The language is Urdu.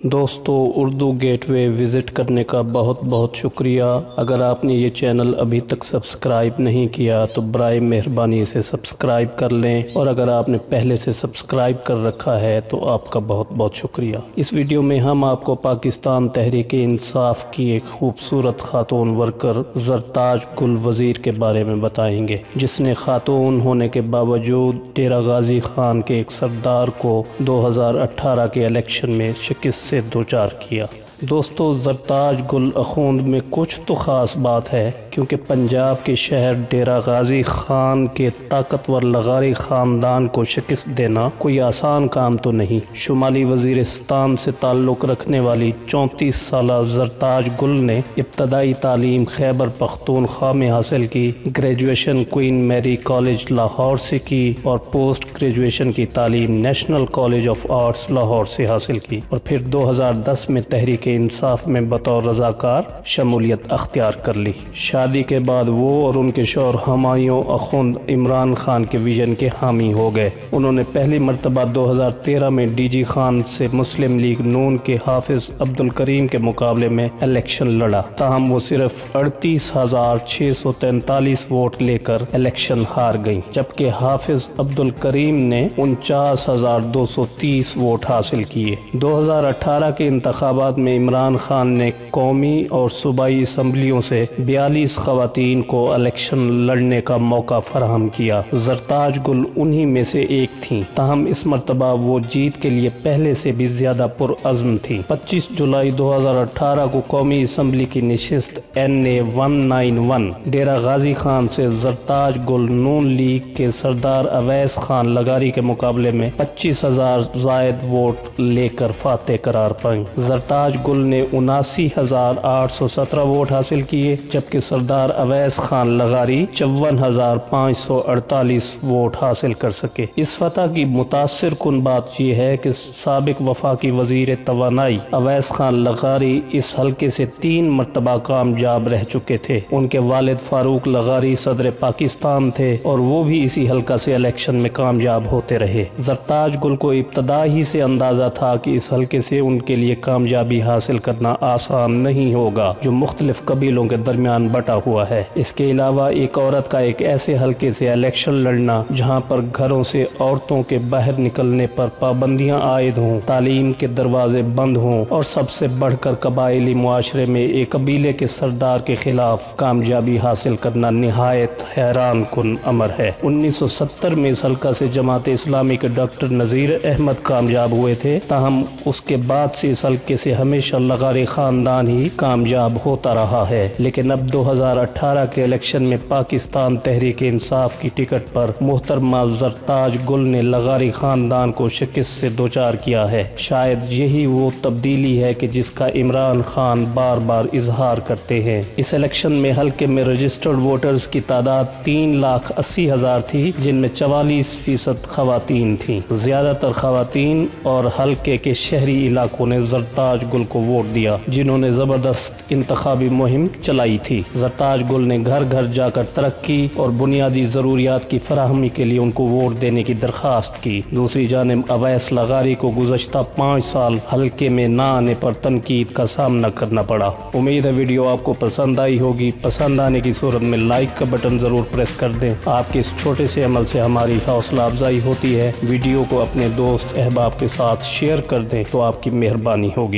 دوستو اردو گیٹ وے وزٹ کرنے کا بہت بہت شکریہ۔ اگر آپ نے یہ چینل ابھی تک سبسکرائب نہیں کیا تو برائے مہربانی اسے سبسکرائب کر لیں، اور اگر آپ نے پہلے سے سبسکرائب کر رکھا ہے تو آپ کا بہت بہت شکریہ۔ اس ویڈیو میں ہم آپ کو پاکستان تحریک انصاف کی ایک خوبصورت خاتون ورکر زرتاج گل وزیر کے بارے میں بتائیں گے، جس نے خاتون ہونے کے باوجود ڈیرہ غازی خان کے ایک سردار کو 2018 کے الیکشن میں شکست سے دوچار کیا۔ دوستو زرتاج گل اخوند میں کچھ تو خاص بات ہے، کیونکہ پنجاب کے شہر ڈیرہ غازی خان کے طاقتور لغاری خاندان کو شکست دینا کوئی آسان کام تو نہیں۔ شمالی وزیرستان سے تعلق رکھنے والی 34 سالہ زرتاج گل نے ابتدائی تعلیم خیبر پختونخوا میں حاصل کی، گریجویشن کوئین میری کالج لاہور سے کی، اور پوسٹ گریجویشن کی تعلیم national college of arts Lahore سے حاصل کی، اور پھر 2010 میں تحریک انصاف میں بطور رضاکار شمولیت اختیار کر لی۔ شادی کے بعد وہ اور ان کے شوہر ہمایوں اخوند عمران خان کے ویژن کے حامی ہو گئے۔ انہوں نے پہلی مرتبہ 2013 میں ڈی جی خان سے مسلم لیگ نون کے حافظ عبدالکریم کے مقابلے میں الیکشن لڑا، تاہم وہ صرف 38,643 ووٹ لے کر الیکشن ہار گئیں، جبکہ حافظ عبدالکریم نے 49,230 ووٹ حاصل کیے۔ 2018 کے انتخابات میں عمران خان نے قومی اور صوبائی اسمبلیوں سے 42 خواتین کو الیکشن لڑنے کا موقع فراہم کیا۔ زرتاج گل انہی میں سے ایک تھیں، تاہم اس مرتبہ وہ جیت کے لیے پہلے سے بھی زیادہ پرعزم تھیں۔ 25 جولائی 2018 کو قومی اسمبلی کی نشست NA 191 ڈیرہ غازی خان سے زرتاج گل نون لیگ کے سردار اویس خان لغاری کے مقابلے میں 25,000 زائد ووٹ لے کر فاتح قرار پائیں۔ زرتاج گل نے 79,817 ووٹ حاصل کیے، جبکہ سردار اویس خان لغاری 54,548 ووٹ حاصل کر سکے۔ اس فتح کی متاثر کن بات یہ ہے کہ سابق وفاقی وزیر توانائی اویس خان لغاری اس حلقے سے 3 مرتبہ کامیاب رہ چکے تھے۔ ان کے والد فاروق لغاری صدر پاکستان تھے اور وہ بھی اسی حلقہ سے الیکشن میں کامیاب ہوتے رہے۔ زرتاج گل کو ابتدا ہی سے اندازہ تھا کہ اس حلقے سے ان کے لیے کامیابی حاصل کرنا آسان نہیں ہوگا، جو مختلف قبیلوں کے درمیان بٹا ہوا ہے۔ اس کے علاوہ ایک عورت کا ایک ایسے حلقے سے الیکشن لڑنا جہاں پر گھروں سے عورتوں کے باہر نکلنے پر پابندیاں عائد ہوں، تعلیم کے دروازے بند ہوں، اور سب سے بڑھ کر قبائلی معاشرے میں ایک قبیلے کے سردار کے خلاف کامیابی حاصل کرنا نہایت حیران کن امر ہے۔ 1970 میں اس حلقہ سے جماعت اسلامی کے ڈاکٹر نذیر احمد کامیاب ہوئے تھے، تاہم اس کے بعد سے اس حلقے سے ہمیشہ لغاری خاندان ہی کامیاب ہوتا رہا ہے۔ لیکن اب 2018 کے الیکشن میں پاکستان تحریک انصاف کی ٹکٹ پر محترمہ زرتاج گل نے لغاری خاندان کو شکست سے دوچار کیا ہے۔ شاید یہی وہ تبدیلی ہے کہ جس کا عمران خان بار بار اظہار کرتے ہیں۔ اس الیکشن میں حلقے میں رجسٹرڈ ووٹرز کی تعداد 3,80,000 تھی، جن میں 44% خواتین تھیں۔ زیادہ تر خواتین اور حلقے کے شہری علاقوں نے زرتاج گل کو ووٹ دیا، جنہوں نے زبردست انتخابی مہم چلائی تھی۔ زرتاج گل نے گھر گھر جا کر ترقی اور بنیادی ضروریات کی فراہمی کے لیے ان کو ووٹ دینے کی درخواست کی۔ دوسری جانب اویس لغاری کو گزشتہ 5 سال حلقے میں نہ آنے پر تنقید کا سامنا کرنا پڑا۔ امید ہے ویڈیو آپ کو پسند آئی ہوگی۔ پسند آنے کی صورت میں لائک کا بٹن ضرور پریس کر دیں۔ آپ کے اس چھوٹے سے عمل سے ہماری حوصلہ افزائی ہوتی ہے۔ ویڈیو کو اپنے دوست احباب کے ساتھ شیئر کر دیں تو آپ کی مہربانی ہوگی۔